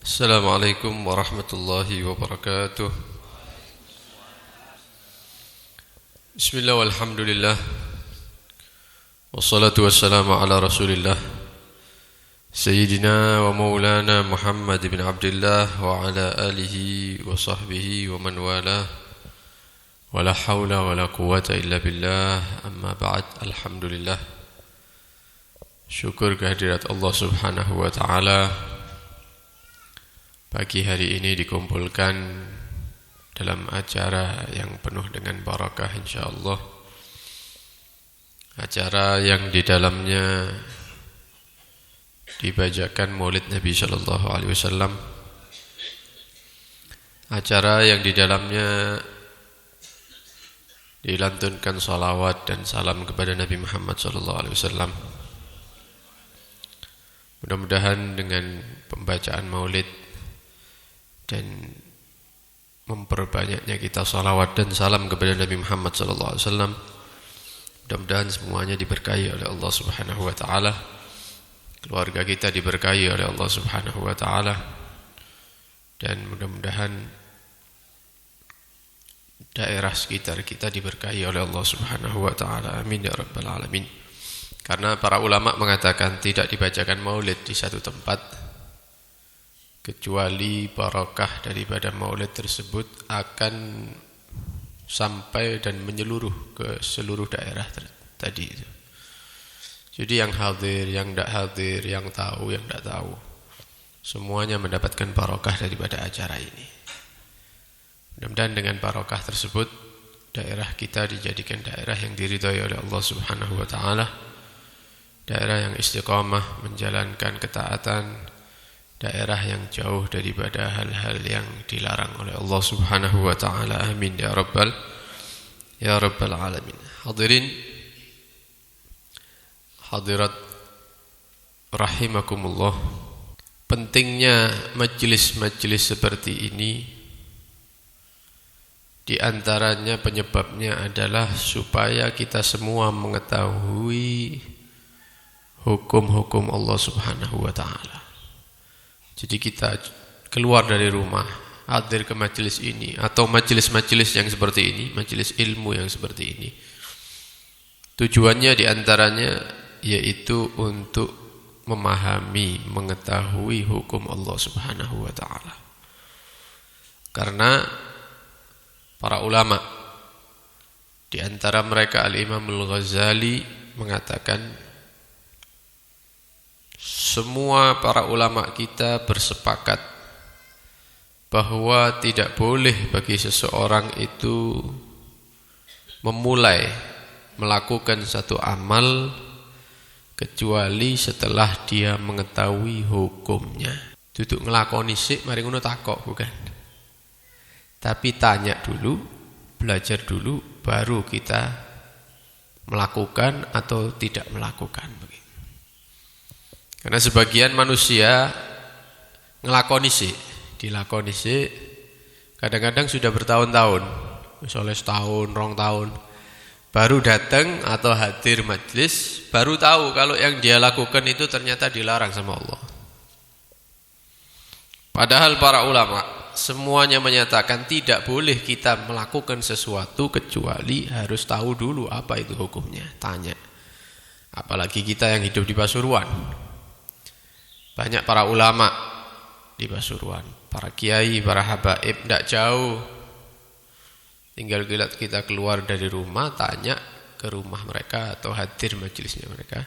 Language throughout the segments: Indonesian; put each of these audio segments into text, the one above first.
Assalamualaikum warahmatullahi wabarakatuh. Bismillah walhamdulillah. Wassalatu wassalamu ala rasulillah Sayyidina wa maulana Muhammad bin Abdullah wa ala alihi wa sahbihi wa man wala. Wa la hawla wa la quwata illa billah. Amma ba'd. Alhamdulillah. Syukur kehadirat Allah subhanahu wa ta'ala. Pagi hari ini dikumpulkan dalam acara yang penuh dengan barakah insyaallah. Acara yang di dalamnya dibacakan Maulid Nabi sallallahu alaihi wasallam. Acara yang di dalamnya dilantunkan salawat dan salam kepada Nabi Muhammad sallallahu alaihi wasallam. Mudah-mudahan dengan pembacaan Maulid dan memperbanyaknya kita salawat dan salam kepada Nabi Muhammad sallallahu alaihi wasallam, mudah-mudahan semuanya diberkahi oleh Allah Subhanahu wa taala. Keluarga kita diberkahi oleh Allah Subhanahu wa taala, dan mudah-mudahan daerah sekitar kita diberkahi oleh Allah Subhanahu wa taala. Amin ya rabbal alamin. Karena para ulama mengatakan tidak dibacakan Maulid di satu tempat kecuali barakah daripada maulid tersebut akan sampai dan menyeluruh ke seluruh daerah tadi itu. Jadi yang hadir, yang tidak hadir, yang tahu, yang tidak tahu, semuanya mendapatkan barakah daripada acara ini. Mudah-mudahan dengan barakah tersebut daerah kita dijadikan daerah yang diridhai oleh Allah Subhanahu wa taala, daerah yang istiqamah menjalankan ketaatan, daerah yang jauh daripada hal-hal yang dilarang oleh Allah Subhanahu wa taala. Amin ya rabbal alamin. Hadirin hadirat rahimakumullah. Pentingnya majelis-majelis seperti ini, di antaranya penyebabnya adalah supaya kita semua mengetahui hukum-hukum Allah Subhanahu wa taala. Jadi kita keluar dari rumah, hadir ke majelis ini atau majelis-majelis yang seperti ini, majelis ilmu yang seperti ini, tujuannya diantaranya yaitu untuk memahami, mengetahui hukum Allah Subhanahu wa taala. Karena para ulama, di antara mereka Al-Imam Al-Ghazali mengatakan, semua para ulama kita bersepakat bahwa tidak boleh bagi seseorang itu memulai melakukan satu amal kecuali setelah dia mengetahui hukumnya. Duduk ngelakoni sik mari ngono takok, bukan. Tapi tanya dulu, belajar dulu, baru kita melakukan atau tidak melakukan. Karena sebagian manusia ngelakoni sik, dilakoni sik, kadang-kadang sudah bertahun-tahun, misalnya setahun, 2 tahun, baru datang atau hadir majelis, baru tahu kalau yang dia lakukan itu ternyata dilarang sama Allah. Padahal para ulama semuanya menyatakan tidak boleh kita melakukan sesuatu kecuali harus tahu dulu apa itu hukumnya, tanya. Apalagi kita yang hidup di Pasuruan. Banyak para ulama di Pasuruan, para kiai, para habaib, tidak jauh. Tinggal kita keluar dari rumah, tanya ke rumah mereka atau hadir majelisnya mereka.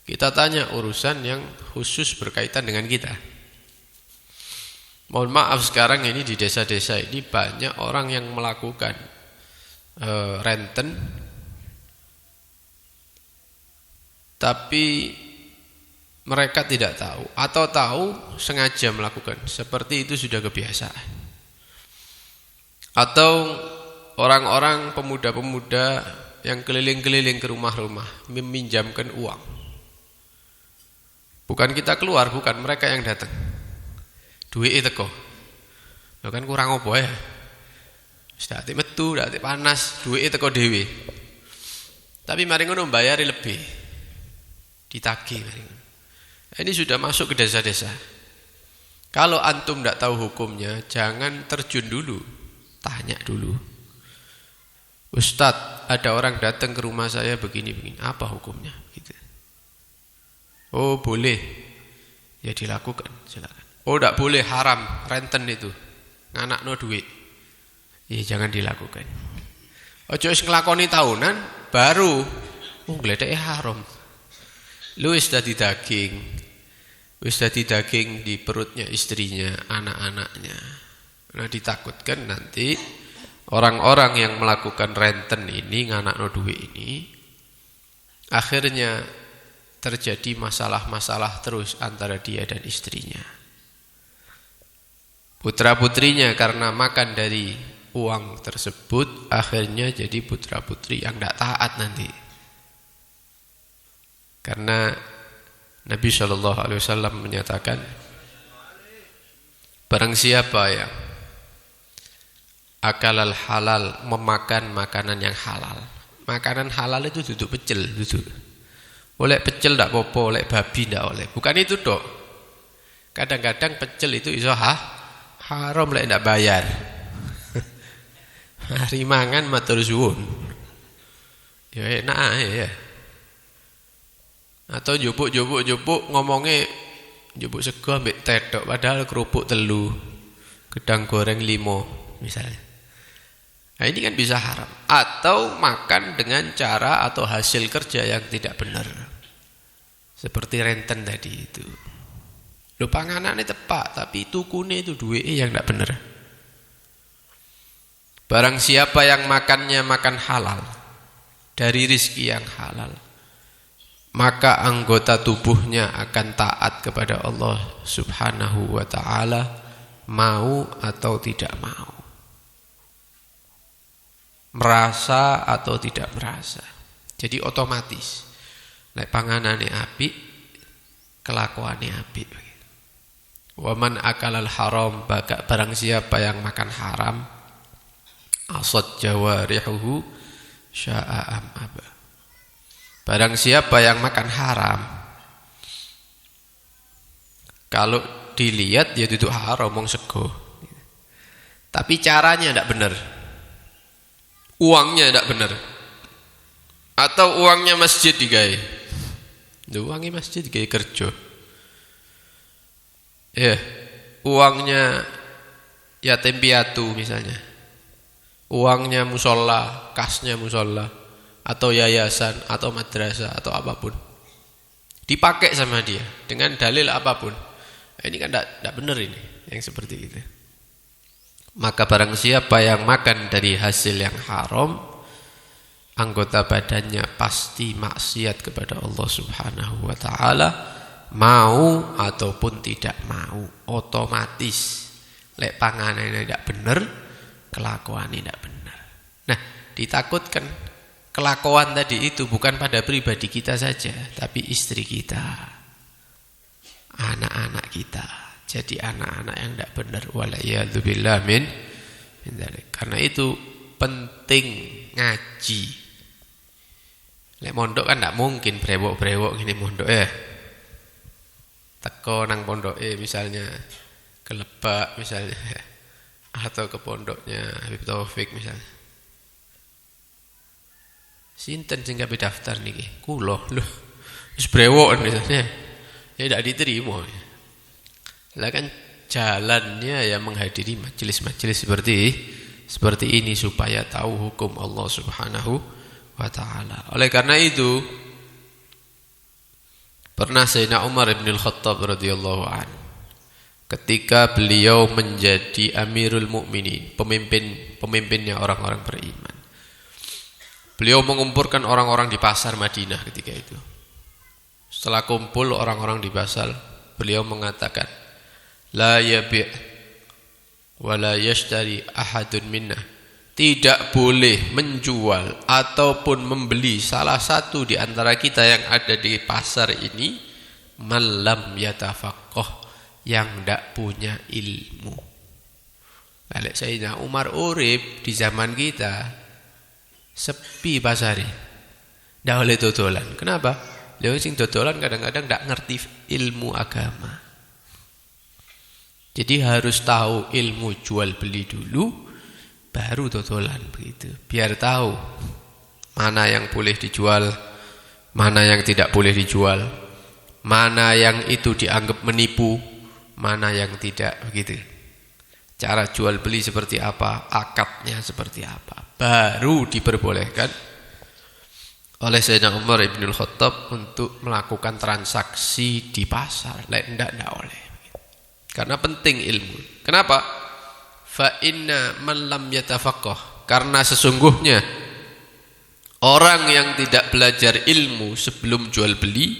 Kita tanya urusan yang khusus berkaitan dengan kita. Mohon maaf, sekarang ini di desa-desa ini banyak orang yang melakukan renten, tapi mereka tidak tahu, atau tahu sengaja melakukan. Seperti itu sudah kebiasaan. Atau orang-orang pemuda-pemuda yang keliling-keliling ke rumah-rumah meminjamkan uang. Bukan kita keluar, bukan, mereka yang datang. Duit teko. Lho kan kurang apa ya? Sedati metu, sedati panas, duit teko dhewe. Tapi mari ngono mbayari lebih. Ditagih mari ngono. Ini sudah masuk ke desa-desa. Kalau antum tidak tahu hukumnya, jangan terjun dulu, tanya dulu. Ustadz, ada orang datang ke rumah saya begini-begini, apa hukumnya? Gitu. Oh boleh, ya dilakukan, silakan. Oh tidak boleh, haram, renten itu, nganak no duit, ya jangan dilakukan. Ojo wis nglakoni tahunan, baru, oh gledeke haram. Lu wis dadi daging, di perutnya istrinya, anak-anaknya. Nah ditakutkan nanti orang-orang yang melakukan renten ini, nganakno duit ini, akhirnya terjadi masalah-masalah terus antara dia dan istrinya. Putra-putrinya karena makan dari uang tersebut, akhirnya jadi putra-putri yang tidak taat nanti. Karena Nabi SAW menyatakan, barang siapa yang akalal halal, memakan makanan yang halal. Makanan halal itu duduk pecel, duduk. Oleh pecel tidak apa-apa, oleh babi tidak oleh. Bukan itu dok. Kadang-kadang pecel itu iso haram lek tidak bayar. Hari mangan matur suwun. Ya enak ya. Atau jupuk ngomongnya jupuk sego ambek tedok padahal kerupuk telu, gedang goreng 5 misalnya. Nah ini kan bisa haram. Atau makan dengan cara atau hasil kerja yang tidak benar, seperti renten tadi itu. Lho panganane tepak tapi tukune itu duitnya yang tidak benar. Barang siapa yang makannya makan halal dari rizki yang halal, maka anggota tubuhnya akan taat kepada Allah Subhanahu wa ta'ala, mau atau tidak mau, merasa atau tidak merasa. Jadi otomatis nek panganane apik, kelakuane apik. Wa man akalal haram, barang siapa yang makan haram, asad jawarihuhu sya'a am aba. Barang siapa yang makan haram, kalau dilihat dia duduk haram, omong sego, tapi caranya tidak benar, uangnya tidak benar, atau uangnya masjid digawe, uangnya masjid digawe kerja, ya uangnya yatim piatu misalnya, uangnya musola, kasnya musola, atau yayasan, atau madrasah, atau apapun, dipakai sama dia dengan dalil apapun. Nah, ini kan tidak benar ini, yang seperti itu. Maka barang siapa yang makan dari hasil yang haram, anggota badannya pasti maksiat kepada Allah Subhanahu wa ta'ala, mau ataupun tidak mau, otomatis lek panganane tidak benar, kelakuannya tidak benar. Nah ditakutkan kelakuan tadi itu bukan pada pribadi kita saja, tapi istri kita, anak-anak kita. Jadi anak-anak yang tidak benar, walayadzubillah min dzalik. Karena itu penting ngaji. Lek mondok kan tidak mungkin brewok-brewok gini mondok ya. Teko nang pondoke misalnya ke Lebak misalnya, atau ke pondoknya Habib Taufik misalnya. Sinten sing kabeh daftar niki? Kula lho. Wis brewoken misalnya. Ya tidak diterima. Lah kan jalannya ya menghadiri majelis-majelis seperti ini supaya tahu hukum Allah Subhanahu wa ta'ala. Oleh karena itu pernah Sayyidina Umar bin Al-Khattab radhiyallahu anhu, ketika beliau menjadi Amirul Mukminin, pemimpinnya orang-orang beriman, beliau mengumpulkan orang-orang di pasar Madinah ketika itu. Setelah kumpul orang-orang di pasar, beliau mengatakan, la yabi' wa la yashtari ahadun minna. Tidak boleh menjual ataupun membeli salah satu di antara kita yang ada di pasar ini, malam yatafaqqah, yang tidak punya ilmu. Balik Sayyidina Umar urip di zaman kita, sepi pasare, ndak oleh dodolan. Kenapa? Lha sing dodolan kadang-kadang ndak ngerti ilmu agama. Jadi harus tahu ilmu jual beli dulu, baru totolan begitu. Biar tahu mana yang boleh dijual, mana yang tidak boleh dijual, mana yang itu dianggap menipu, mana yang tidak begitu. Cara jual beli seperti apa, akadnya seperti apa, baru diperbolehkan oleh Sayyidina Umar ibn Khattab untuk melakukan transaksi di pasar. Tidak oleh. Karena penting ilmu. Kenapa? Fa inna man lam yatafaqqah. Karena sesungguhnya orang yang tidak belajar ilmu sebelum jual beli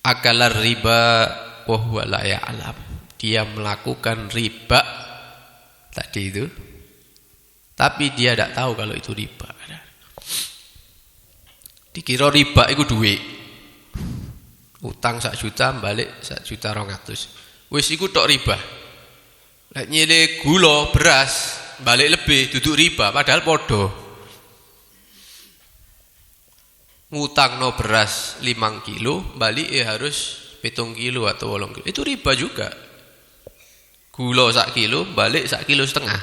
akalar riba wa huwa la ya'lam. Dia melakukan riba tadi itu, tapi dia tidak tahu kalau itu riba. Dikira riba itu duit. Utang 1 juta balik 1,2 juta. Wis iku tok riba. Lek nyile gula, beras, balik lebih duduk riba padahal podo. Ngutangno beras 5 kilo, balik harus 7 kilo atau 8 kilo. Itu riba juga. Gula 1 kilo, balik 1,5 kilo. Nah,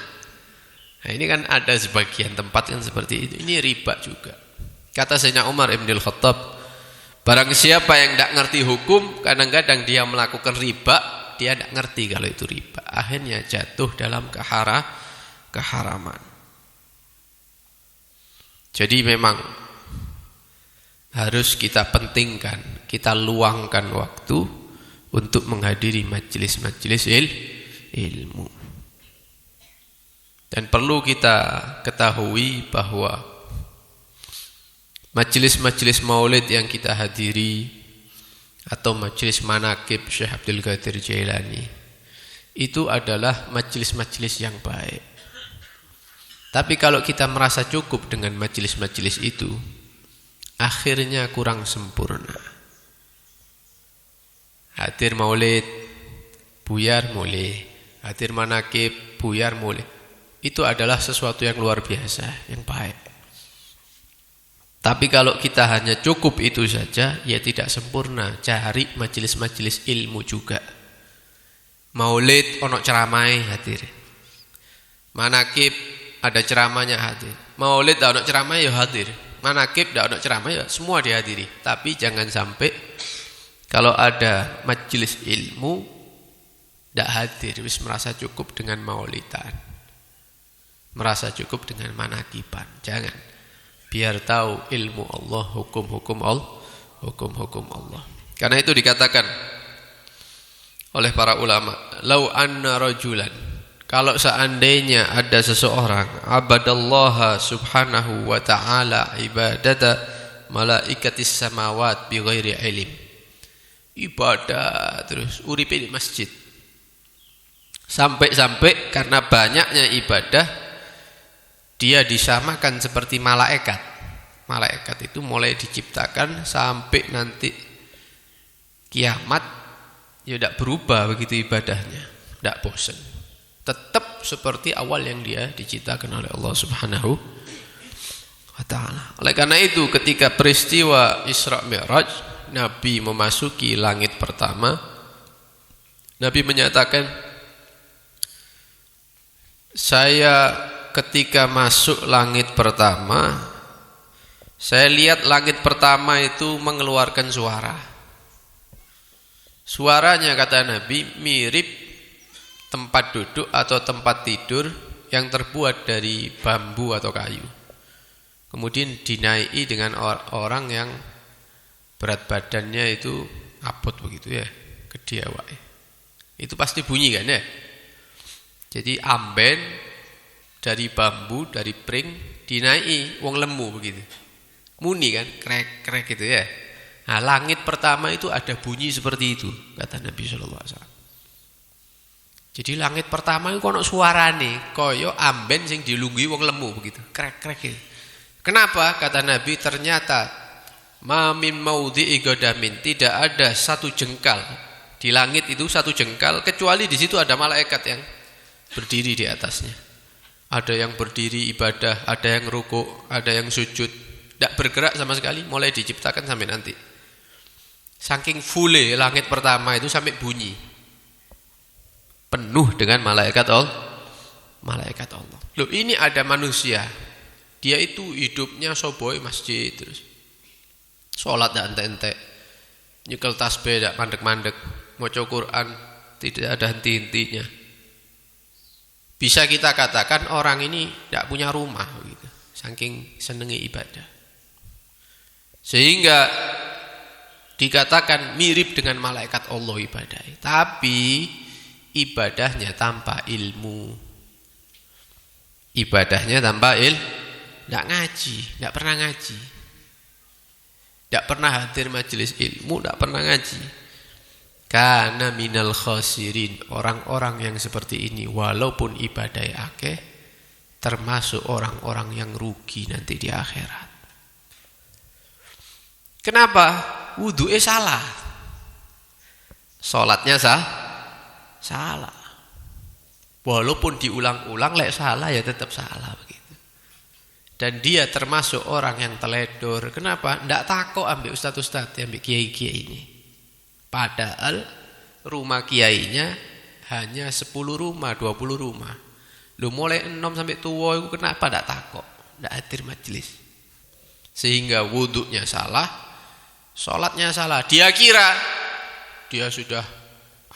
ini kan ada sebagian tempat yang seperti itu. Ini riba juga. Kata Sayyidina Umar ibn Khattab, barang siapa yang tidak ngerti hukum, kadang-kadang dia melakukan riba, dia tidak ngerti kalau itu riba. Akhirnya jatuh dalam keharaman. Jadi memang harus kita pentingkan, kita luangkan waktu untuk menghadiri majelis-majelis ilmu. Dan perlu kita ketahui bahwa majelis-majelis maulid yang kita hadiri atau majelis manaqib Syekh Abdul Qadir Jailani itu adalah majelis-majelis yang baik. Tapi kalau kita merasa cukup dengan majelis-majelis itu, akhirnya kurang sempurna. Hadir maulid, buyar mulai. Hadir manaqib, buyar mulai. Itu adalah sesuatu yang luar biasa, yang baik. Tapi kalau kita hanya cukup itu saja, ya tidak sempurna. Cari majelis-majelis ilmu juga. Maulid ono ceramai hadir. Manaqib ada ceramahnya hadir. Maulid ada ono ceramah ya hadir. Manaqib ada ono ceramah ya semua dihadiri. Tapi jangan sampai kalau ada majelis ilmu tidak hadir, wis merasa cukup dengan maulidan. Merasa cukup dengan manaqiban. Jangan. Biar tahu ilmu Allah, hukum-hukum Allah. Karena itu dikatakan oleh para ulama, lau anna rajulan, kalau seandainya ada seseorang abadallaha subhanahu wa ta'ala ibadata malaikatis samawat bi ghairi ilm. Ibadah terus uripe di masjid. Sampai-sampai karena banyaknya ibadah dia disamakan seperti malaikat. Malaikat itu mulai diciptakan sampai nanti kiamat ya tidak berubah begitu ibadahnya, tidak bosan. Tetap seperti awal yang dia diciptakan oleh Allah Subhanahu wa ta'ala. Oleh karena itu ketika peristiwa Isra Mi'raj, Nabi memasuki langit pertama, Nabi menyatakan, saya ketika masuk langit pertama, saya lihat langit pertama itu mengeluarkan suara. Suaranya kata Nabi mirip tempat duduk atau tempat tidur yang terbuat dari bambu atau kayu. Kemudian dinaiki dengan orang yang berat badannya itu abot begitu ya, gede awake. Itu pasti bunyi kan ya. Jadi amben dari bambu, dari pring, dinaiki wong lemu begitu. Muni kan, krek-krek gitu ya. Nah, langit pertama itu ada bunyi seperti itu, kata Nabi sallallahu alaihi wasallam. Jadi langit pertama itu kono suarane, kaya amben sing dilungguhi wong lemu begitu, krek-krek gitu. Kenapa? Kata Nabi, ternyata ma min maudhi'i qadamin, tidak ada satu jengkal di langit itu, satu jengkal kecuali di situ ada malaikat yang berdiri di atasnya. Ada yang berdiri ibadah, ada yang rukuk, ada yang sujud. Tidak bergerak sama sekali, mulai diciptakan sampai nanti. Saking full langit pertama itu sampai bunyi. penuh dengan malaikat Allah. Malaikat Allah. Loh, ini ada manusia. Dia itu hidupnya soboy masjid terus. Salat ndak entek-entek. Nyekel tasbih ndak mandek-mandek. Maca Quran tidak ada henti-hentinya. Bisa kita katakan orang ini ndak punya rumah gitu. Saking senengi ibadah. Sehingga dikatakan mirip dengan malaikat Allah ibadah. Tapi ibadahnya tanpa ilmu. Ibadahnya tanpa tidak ngaji, tidak pernah ngaji. Tidak pernah hadir majelis ilmu, tidak pernah ngaji. Kana minal khasirin, orang-orang yang seperti ini walaupun ibadah akeh termasuk orang-orang yang rugi nanti di akhirat. Kenapa? Wudu'e salah. Salatnya salah. Walaupun diulang-ulang lek salah ya tetap salah begitu. Dan dia termasuk orang yang teledor. Kenapa? Ndak takok ambek ustaz-ustaz, ambek kiai-kiai ini. Padahal rumah kiainya hanya 10 rumah, 20 rumah. Lu mulai 6 sampai tua itu kenapa ndak takok? Ndak hadir majelis. Sehingga wuduknya salah, salatnya salah. Dia kira dia sudah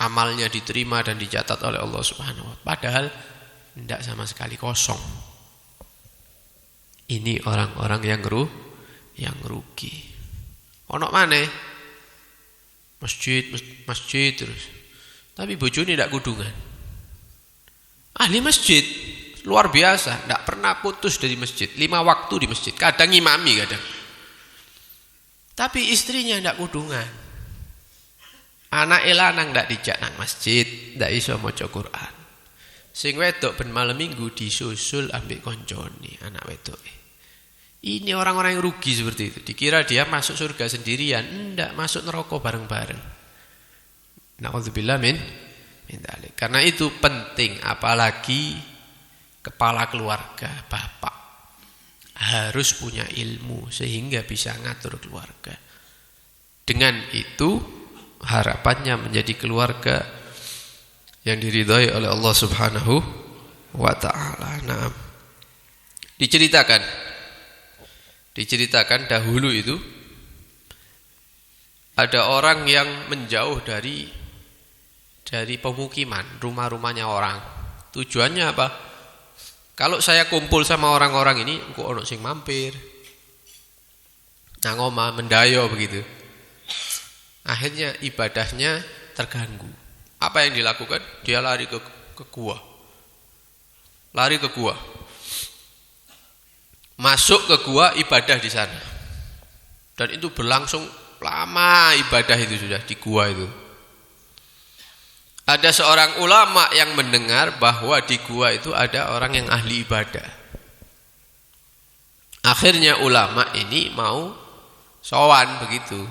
amalnya diterima dan dicatat oleh Allah Subhanahu wa taala. Padahal tidak sama sekali kosong. Ini orang-orang yang rugi. Ono maneh masjid terus. Tapi bojone tidak kudungan. Ahli masjid luar biasa, tidak pernah putus dari masjid. 5 waktu di masjid, kadang ngimami kadang. Tapi istrinya tidak kudungan. Anak lanang ndak dijak nang masjid, ndak iso maca Quran. Sing wedok ben malam minggu disusul ambek koncone anak wedoke. Ini orang-orang yang rugi seperti itu. Dikira dia masuk surga sendirian, ndak, masuk neraka bareng-bareng. Nauzubillah min dzalik. Karena itu penting, apalagi kepala keluarga, bapak harus punya ilmu sehingga bisa ngatur keluarga. Dengan itu harapannya menjadi keluarga yang diridhai oleh Allah Subhanahu wa taala. Nah, diceritakan dahulu itu ada orang yang menjauh dari pemukiman, rumah-rumahnya orang. Tujuannya apa? Kalau saya kumpul sama orang-orang ini, kok ono sing mampir. Nang omah mendayo begitu. Akhirnya ibadahnya terganggu. Apa yang dilakukan? Dia lari ke gua. Lari ke gua. Masuk ke gua, ibadah di sana. Dan itu berlangsung lama, ibadah itu sudah di gua itu. Ada seorang ulama yang mendengar bahwa di gua itu ada orang yang ahli ibadah. Akhirnya ulama ini mau sowan begitu,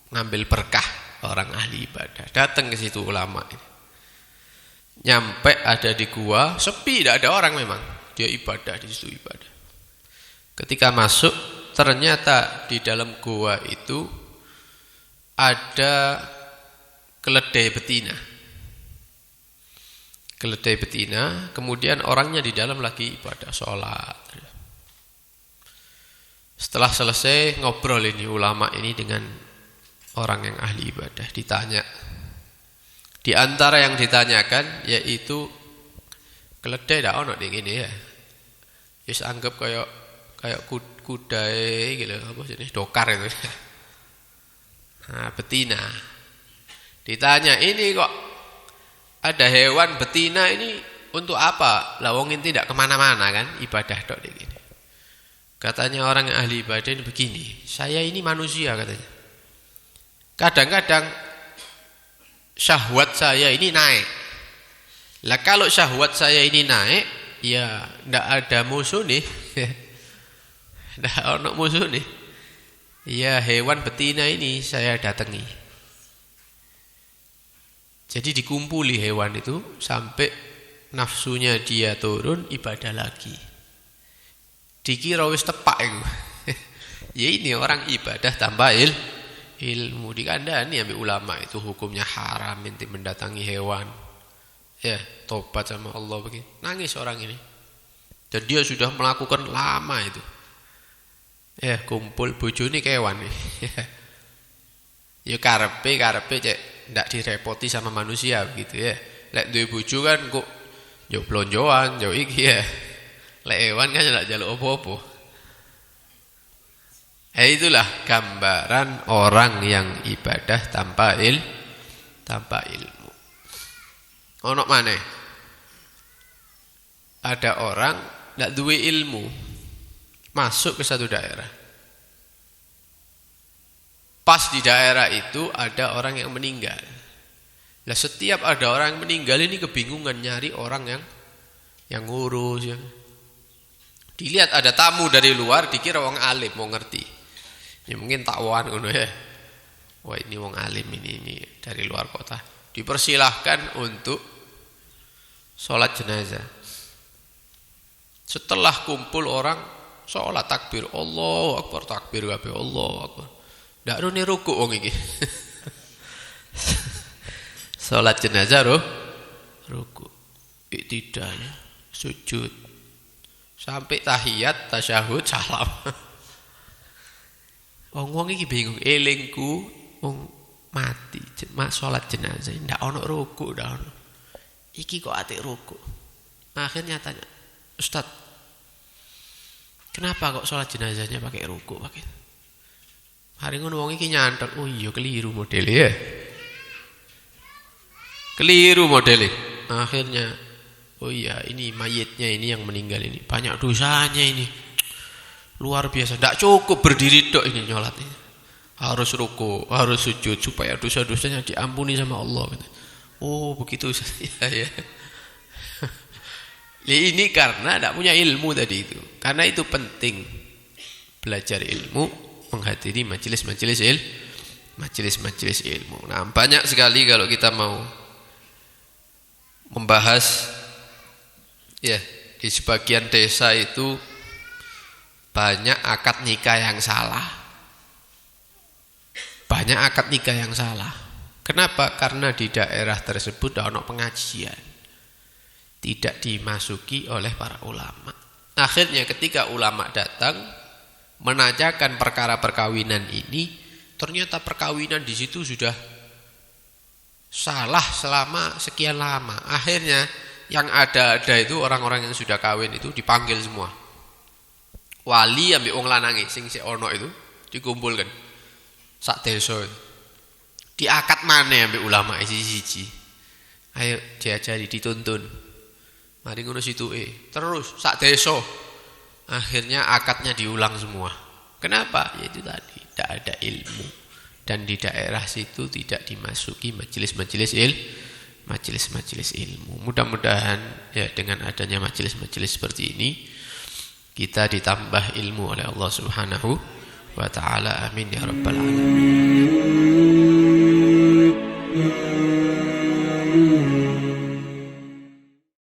ngambil berkah orang ahli ibadah. Datang ke situ ulama ini. Nyampe ada di gua, sepi, tidak ada orang memang. Dia ibadah di situ ibadah. Ketika masuk, ternyata di dalam gua itu ada keledai betina. Keledai betina, kemudian orangnya di dalam lagi ibadah sholat. Setelah selesai ngobrol ini ulama ini dengan orang yang ahli ibadah, ditanya. Di antara yang ditanyakan yaitu keledai dak ono ning ngene ya. Wis anggap kayak kuda gitu, apa jenis dokar itu. Nah, betina. Ditanya, ini kok ada hewan betina ini untuk apa? Lah wong ini tidak kemana-mana kan, ibadah tok gini. Katanya orang yang ahli ibadah ini begini, saya ini manusia katanya. Kadang-kadang syahwat saya ini naik. Lah kalau syahwat saya ini naik, ya ndak ada musuh nih. Ndak ono musuh nih. Ya hewan betina ini saya datangi. Jadi dikumpuli hewan itu sampai nafsunya dia turun, ibadah lagi. Dikira wis tepak itu. Ya ini orang ibadah tambah ilmu. Dikandani ambil ulama itu hukumnya haram inti mendatangi hewan. Ya, tobat sama Allah begini. Nangis orang ini. Dan dia sudah melakukan lama itu. Ya, kumpul bojone kewan nih. Ya karepe cek ndak direpoti sama manusia begitu ya. Lek duwe bojo kan kok yo blonjoan, yo iki ya. Lek hewan kan ndak njaluk apa-apa. Itulah gambaran orang yang ibadah tanpa ilmu. Ono maneh. Ada orang ndak duwe ilmu masuk ke satu daerah. Pas di daerah itu ada orang yang meninggal. Nah, setiap ada orang yang meninggal ini kebingungan nyari orang yang ngurus. Ya. Dilihat ada tamu dari luar, dikira orang alim mau ngerti. Ya mungkin takwan ngono ya. Wah ini wong alim ini dari luar kota. Dipersilahkan untuk sholat jenazah. Setelah kumpul orang sholat takbir, Allahu Akbar, takbir kabeh, Allahu Akbar. Ndak rene rukuk wong iki. Salat jenazah rukuk. Iktidal, sujud. Sampai tahiyat, tasyahud, salam. Wong iki bingung, elingku wong mati, salat jenazah ndak ono rukuk, ndak ono. Iki kok atik rukuk. Akhirnya tanya, Ustaz, kenapa kok salat jenazahnya pakai rukuk pakai? Hari ngono wong iki nyantek, oh iya keliru modele ya. Keliru modele. Akhirnya, oh iya ini mayitnya ini yang meninggal ini. Banyak dosanya ini. Luar biasa, tidak cukup berdiri tok ini nyolat ini. Harus ruku, harus sujud supaya dosa-dosanya diampuni sama Allah. Oh begitu ya. Ini karena tidak punya ilmu tadi itu. Karena itu penting belajar ilmu. Menghadiri majelis-majelis ilmu. Nah, banyak sekali kalau kita mau membahas ya di sebagian desa itu banyak akad nikah yang salah. Banyak akad nikah yang salah. Kenapa? Karena di daerah tersebut ada pengajian. Tidak dimasuki oleh para ulama. Akhirnya ketika ulama datang menanyakan perkara perkawinan ini, ternyata perkawinan di situ sudah salah selama sekian lama. Akhirnya yang ada itu orang-orang yang sudah kawin itu dipanggil semua. Wali ambek wong lanange sing sik ono itu dikumpulkan. Sak desa. Diakad maneh ambek ulama siji-siji. Ayo diajari dituntun. Mari ngono situke. Terus sak desa. Akhirnya akadnya diulang semua. Kenapa? Yaitu tadi tidak ada ilmu dan di daerah situ tidak dimasuki majelis-majelis ilmu. Mudah-mudahan ya dengan adanya majelis-majelis seperti ini kita ditambah ilmu oleh Allah Subhanahu wa taala. Amin ya rabbal alamin.